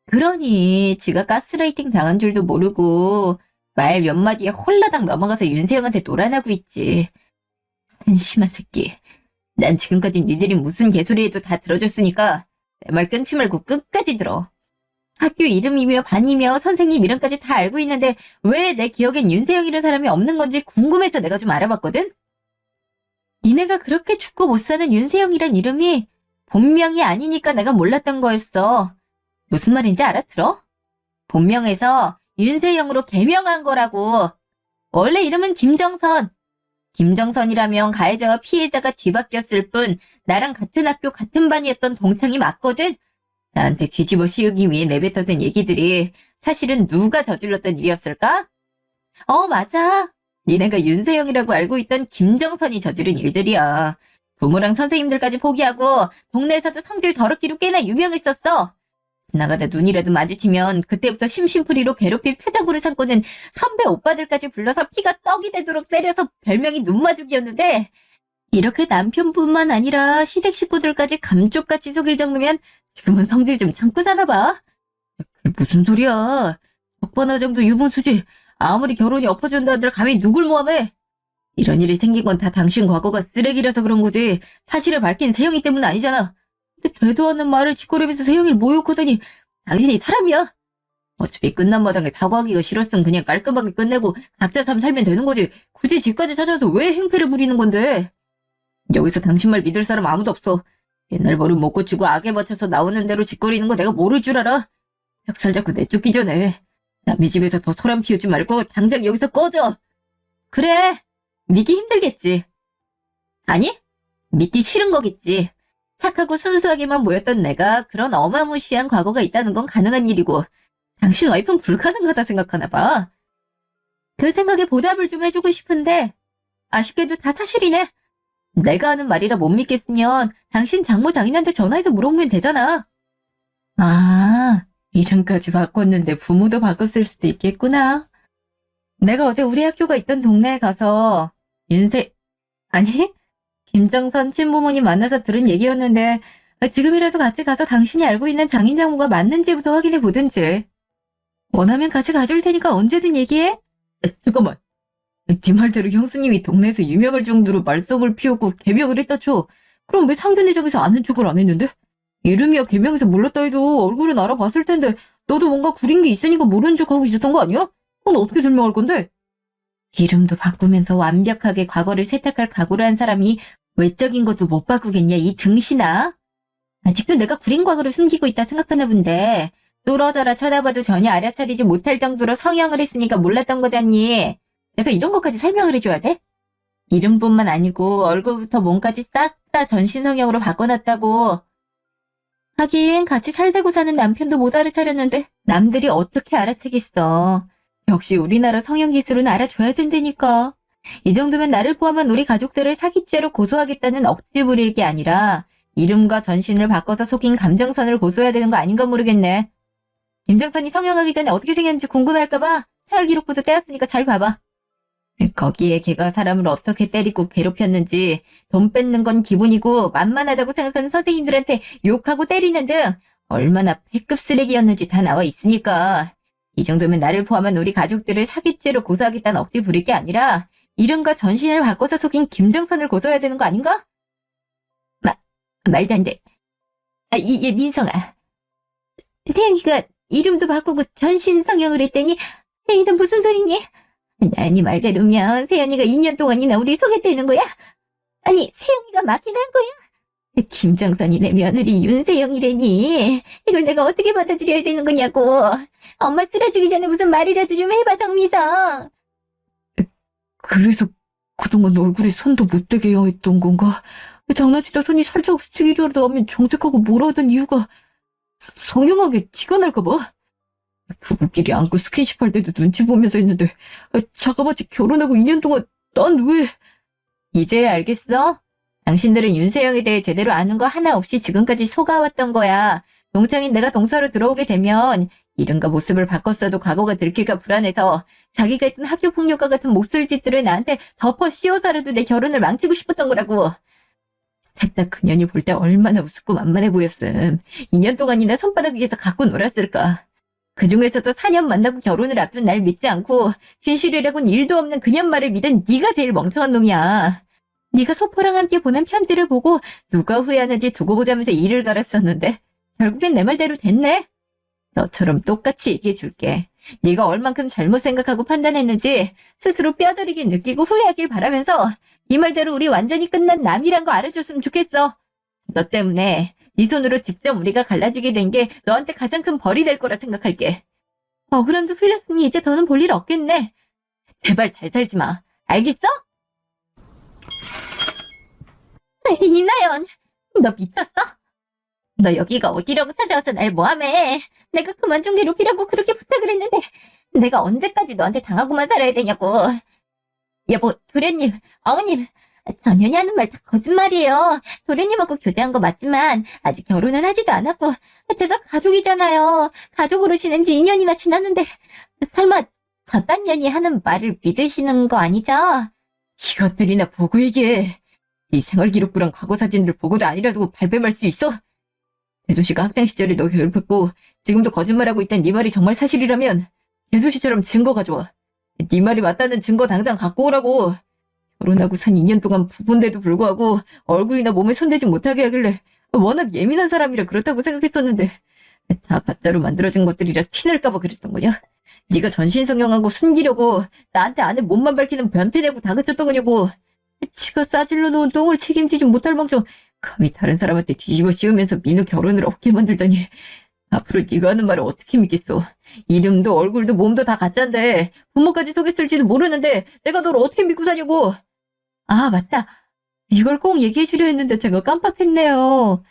그러니 지가 가스라이팅 당한 줄도 모르고 말 몇 마디에 홀라당 넘어가서 윤세영한테 놀아나고 있지. 한심한 새끼. 난 지금까지 니들이 무슨 개소리해도 다 들어줬으니까 내 말 끊지 말고 끝까지 들어. 학교 이름이며 반이며 선생님 이름까지 다 알고 있는데 왜 내 기억엔 윤세영이라는 사람이 없는 건지 궁금해서 내가 좀 알아봤거든? 니네가 그렇게 죽고 못 사는 윤세영이란 이름이 본명이 아니니까 내가 몰랐던 거였어. 무슨 말인지 알아들어? 본명에서 윤세영으로 개명한 거라고. 원래 이름은 김정선. 김정선이라면 가해자와 피해자가 뒤바뀌었을 뿐 나랑 같은 학교 같은 반이었던 동창이 맞거든. 나한테 뒤집어 씌우기 위해 내뱉었던 얘기들이 사실은 누가 저질렀던 일이었을까? 맞아. 니네가 윤세영이라고 알고 있던 김정선이 저지른 일들이야. 부모랑 선생님들까지 포기하고 동네에서도 성질 더럽기로 꽤나 유명했었어. 지나가다 눈이라도 마주치면 그때부터 심심풀이로 괴롭힐 표적으로 삼고는 선배 오빠들까지 불러서 피가 떡이 되도록 때려서 별명이 눈마죽이었는데 이렇게 남편뿐만 아니라 시댁 식구들까지 감쪽같이 속일 정도면 지금은 성질 좀 참고 사나 봐. 그게 무슨 소리야. 적반하 정도 유분수지. 아무리 결혼이 엎어진다들 감히 누굴 모함해. 이런 일이 생긴 건 다 당신 과거가 쓰레기라서 그런 거지. 사실을 밝힌 세영이 때문 아니잖아. 근데 되도 않는 말을 짓거리면서 세영이를 모욕하다니 당신이 사람이야? 어차피 끝난 마당에 사과하기가 싫었으면 그냥 깔끔하게 끝내고 각자 삶 살면 되는 거지. 굳이 집까지 찾아서 왜 행패를 부리는 건데. 여기서 당신 말 믿을 사람 아무도 없어. 옛날 버릇 못 고치고 악에 맞춰서 나오는 대로 짓거리는 거 내가 모를 줄 알아? 멱살 잡고 내쫓기 전에 남의 집에서 더 소란 피우지 말고 당장 여기서 꺼져. 그래, 믿기 힘들겠지. 아니, 믿기 싫은 거겠지. 착하고 순수하게만 보였던 내가 그런 어마무시한 과거가 있다는 건 가능한 일이고 당신 와이프는 불가능하다 생각하나 봐. 그 생각에 보답을 좀 해주고 싶은데 아쉽게도 다 사실이네. 내가 하는 말이라 못 믿겠으면 당신 장모 장인한테 전화해서 물어보면 되잖아. 아, 이름까지 바꿨는데 부모도 바꿨을 수도 있겠구나. 내가 어제 우리 학교가 있던 동네에 가서 아니? 김정선 친부모님 만나서 들은 얘기였는데 지금이라도 같이 가서 당신이 알고 있는 장인 장모가 맞는지부터 확인해 보든지. 원하면 같이 가줄 테니까 언제든 얘기해. 잠깐만. 네 말대로 형수님이 동네에서 유명할 정도로 말썽을 피우고 개명을 했다 쳐. 그럼 왜 상견례장에서 아는 척을 안 했는데? 이름이야 개명해서 몰랐다 해도 얼굴은 알아봤을 텐데 너도 뭔가 구린 게 있으니까 모르는 척하고 있었던 거 아니야? 그건 어떻게 설명할 건데? 이름도 바꾸면서 완벽하게 과거를 세탁할 각오를 한 사람이 외적인 것도 못 바꾸겠냐 이 등신아? 아직도 내가 구린 과거를 숨기고 있다 생각하나 본데 뚫어져라 쳐다봐도 전혀 알아차리지 못할 정도로 성형을 했으니까 몰랐던 거잖니. 내가 이런 것까지 설명을 해줘야 돼? 이름뿐만 아니고 얼굴부터 몸까지 싹 다 전신성형으로 바꿔놨다고. 하긴 같이 살다고 사는 남편도 못 알아차렸는데 남들이 어떻게 알아채겠어. 역시 우리나라 성형 기술은 알아줘야 된다니까. 이 정도면 나를 포함한 우리 가족들을 사기죄로 고소하겠다는 억지 부릴 게 아니라 이름과 전신을 바꿔서 속인 감정선을 고소해야 되는 거 아닌가 모르겠네. 김정선이 성형하기 전에 어떻게 생겼는지 궁금해할까봐 생활기록부터 떼었으니까 잘 봐봐. 거기에 걔가 사람을 어떻게 때리고 괴롭혔는지, 돈 뺏는 건 기본이고 만만하다고 생각하는 선생님들한테 욕하고 때리는 등 얼마나 패급 쓰레기였는지 다 나와 있으니까 이 정도면 나를 포함한 우리 가족들을 사기죄로 고소하겠다는 억지 부릴 게 아니라 이름과 전신을 바꿔서 속인 김정선을 고소해야 되는 거 아닌가? 마, 말도 안 돼. 민성아. 세영이가 이름도 바꾸고 전신 성형을 했더니 이건 무슨 소리니? 난 네 말대로면 세연이가 2년 동안이나 우리 속였다는 거야? 아니, 세영이가 맞긴 한 거야? 김정선이 내 며느리 윤세영이래니. 이걸 내가 어떻게 받아들여야 되는 거냐고. 엄마 쓰러지기 전에 무슨 말이라도 좀 해봐, 정미성. 그래서 그동안 얼굴에 손도 못 대게 했던 건가? 장난치다 손이 살짝 스치기라도 하면 정색하고 뭐라 하던 이유가 성형하게 티가 날까 봐? 부부끼리 안고 스킨십 할 때도 눈치 보면서 했는데 자가마치 결혼하고 2년 동안 난 왜... 이제야 알겠어? 당신들은 윤세영에 대해 제대로 아는 거 하나 없이 지금까지 속아왔던 거야. 동창인 내가 동사로 들어오게 되면 이름과 모습을 바꿨어도 과거가 들킬까 불안해서 자기가 했던 학교폭력과 같은 몹쓸 짓들을 나한테 덮어 씌워서라도 내 결혼을 망치고 싶었던 거라고. 셋 다 그년이 볼 때 얼마나 우습고 만만해 보였음. 2년 동안이나 손바닥 위에서 갖고 놀았을까. 그중에서도 4년 만나고 결혼을 앞둔 날 믿지 않고 진실이라곤 일도 없는 그년 말을 믿은 네가 제일 멍청한 놈이야. 네가 소포랑 함께 보낸 편지를 보고 누가 후회하는지 두고 보자면서 이를 갈았었는데 결국엔 내 말대로 됐네. 너처럼 똑같이 얘기해줄게. 네가 얼만큼 잘못 생각하고 판단했는지 스스로 뼈저리게 느끼고 후회하길 바라면서 이 말대로 우리 완전히 끝난 남이란 거 알아줬으면 좋겠어. 너 때문에 네 손으로 직접 우리가 갈라지게 된 게 너한테 가장 큰 벌이 될 거라 생각할게. 억울함도 풀렸으니 이제 더는 볼 일 없겠네. 제발 잘 살지 마. 알겠어? 이나연, 너 미쳤어? 너 여기가 어디라고 찾아와서 날 뭐하매? 내가 그만 좀 괴롭히라고 그렇게 부탁을 했는데 내가 언제까지 너한테 당하고만 살아야 되냐고. 여보, 도련님, 어머님, 전현이 하는 말 다 거짓말이에요. 도련님하고 교제한 거 맞지만 아직 결혼은 하지도 않았고 제가 가족이잖아요. 가족으로 지낸 지 2년이나 지났는데 설마 저딴 년이 하는 말을 믿으시는 거 아니죠? 이것들이나 보고 얘기해. 네 생활기록부랑 과거 사진들 보고도 아니라도 발뺌할 수 있어? 재수씨가 학창 시절에 너 괴롭혔고 지금도 거짓말하고 있다는 네 말이 정말 사실이라면 재수씨처럼 증거 가져와. 네 말이 맞다는 증거 당장 갖고 오라고. 결혼하고 산 2년 동안 부부인데도 불구하고 얼굴이나 몸에 손대지 못하게 하길래 워낙 예민한 사람이라 그렇다고 생각했었는데 다 가짜로 만들어진 것들이라 티낼까봐 그랬던 거냐? 네가 전신성형하고 숨기려고 나한테 아내 몸만 밝히는 변태내고 다그쳤던 거냐고. 지가 싸질러 놓은 똥을 책임지지 못할 망정 감히 다른 사람한테 뒤집어 씌우면서 민우 결혼을 없게 만들다니. 앞으로 네가 하는 말을 어떻게 믿겠어. 이름도 얼굴도 몸도 다 가짜인데 부모까지 속였을지도 모르는데 내가 널 어떻게 믿고 사냐고. 아, 맞다. 이걸 꼭 얘기해주려 했는데 제가 깜빡했네요.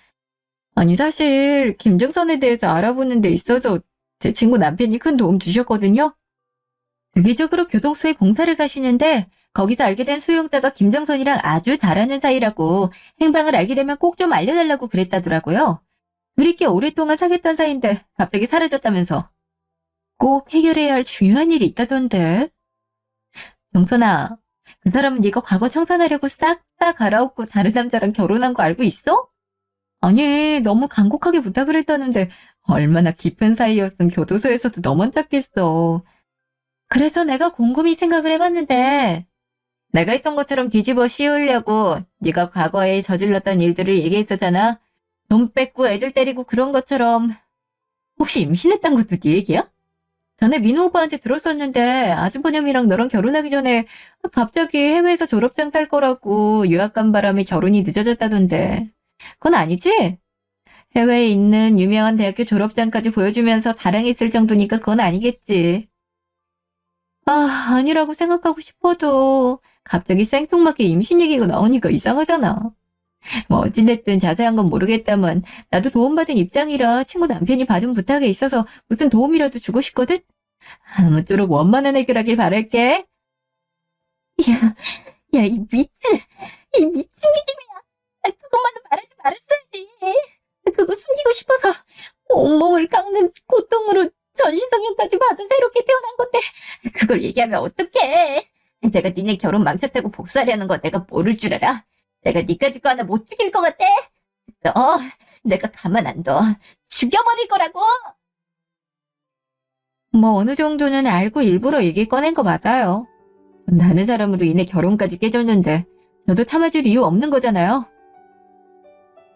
아니, 사실 김정선에 대해서 알아보는 데 있어서 제 친구 남편이 큰 도움 주셨거든요. 주기적으로 교동소에 봉사를 가시는데 거기서 알게 된 수용자가 김정선이랑 아주 잘하는 사이라고 행방을 알게 되면 꼭 좀 알려달라고 그랬다더라고요. 둘이 꽤 오랫동안 사귀었던 사이인데 갑자기 사라졌다면서. 꼭 해결해야 할 중요한 일이 있다던데. 정선아, 그 사람은 네가 과거 청산하려고 싹 다 갈아엎고 다른 남자랑 결혼한 거 알고 있어? 아니, 너무 간곡하게 부탁을 했다는데 얼마나 깊은 사이였으면 교도소에서도 너만 찾겠어. 그래서 내가 곰곰이 생각을 해봤는데 내가 했던 것처럼 뒤집어 씌우려고 네가 과거에 저질렀던 일들을 얘기했었잖아. 돈 뺏고 애들 때리고 그런 것처럼. 혹시 임신했단 것도 네 얘기야? 전에 민호 오빠한테 들었었는데 아주버님이랑 너랑 결혼하기 전에 갑자기 해외에서 졸업장 딸 거라고 유학 간 바람에 결혼이 늦어졌다던데. 그건 아니지? 해외에 있는 유명한 대학교 졸업장까지 보여주면서 자랑했을 정도니까 그건 아니겠지. 아, 아니라고 생각하고 싶어도 갑자기 생뚱맞게 임신 얘기가 나오니까 이상하잖아. 뭐 어찌됐든 자세한 건 모르겠다만 나도 도움받은 입장이라 친구 남편이 받은 부탁에 있어서 무슨 도움이라도 주고 싶거든? 아무쪼록 원만한 해결하길 바랄게. 야, 이 미친 기집애야. 그것만은 말하지 말았어야지. 그거 숨기고 싶어서 온몸을 깎는 고통으로 전신성형까지 받아 새롭게 태어난 건데 그걸 얘기하면 어떡해. 내가 니네 결혼 망쳤다고 복수하려는 거 내가 모를 줄 알아? 내가 니까지 거 하나 못 죽일 것 같아? 너 내가 가만 안 둬. 죽여버릴 거라고. 뭐 어느 정도는 알고 일부러 얘기 꺼낸 거 맞아요. 전 다른 사람으로 인해 결혼까지 깨졌는데 저도 참아줄 이유 없는 거잖아요.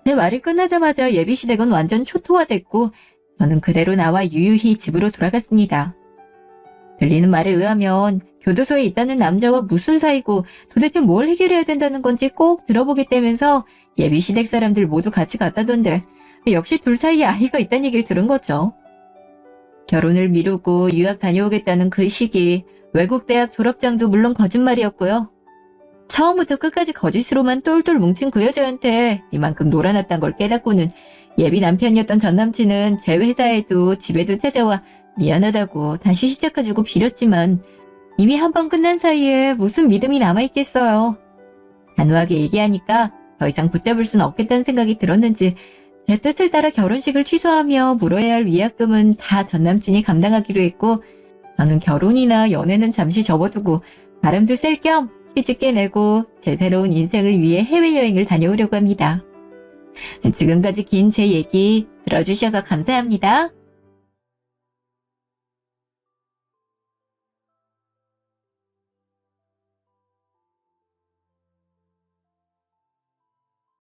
제 말이 끝나자마자 예비시댁은 완전 초토화됐고 저는 그대로 나와 유유히 집으로 돌아갔습니다. 들리는 말에 의하면 교도소에 있다는 남자와 무슨 사이고 도대체 뭘 해결해야 된다는 건지 꼭 들어보겠다면서 예비시댁 사람들 모두 같이 갔다던데 역시 둘 사이에 아이가 있다는 얘기를 들은 거죠. 결혼을 미루고 유학 다녀오겠다는 그 시기 외국 대학 졸업장도 물론 거짓말이었고요. 처음부터 끝까지 거짓으로만 똘똘 뭉친 그 여자한테 이만큼 놀아놨단 걸 깨닫고는 예비 남편이었던 전 남친은 제 회사에도 집에도 찾아와 미안하다고 다시 시작하자고 빌었지만 이미 한 번 끝난 사이에 무슨 믿음이 남아있겠어요. 단호하게 얘기하니까 더 이상 붙잡을 수는 없겠다는 생각이 들었는지 제 뜻을 따라 결혼식을 취소하며 물어야 할 위약금은 다 전 남친이 감당하기로 했고 저는 결혼이나 연애는 잠시 접어두고 바람도 쐴 겸 휴직 깨내고 제 새로운 인생을 위해 해외여행을 다녀오려고 합니다. 지금까지 긴 제 얘기 들어주셔서 감사합니다.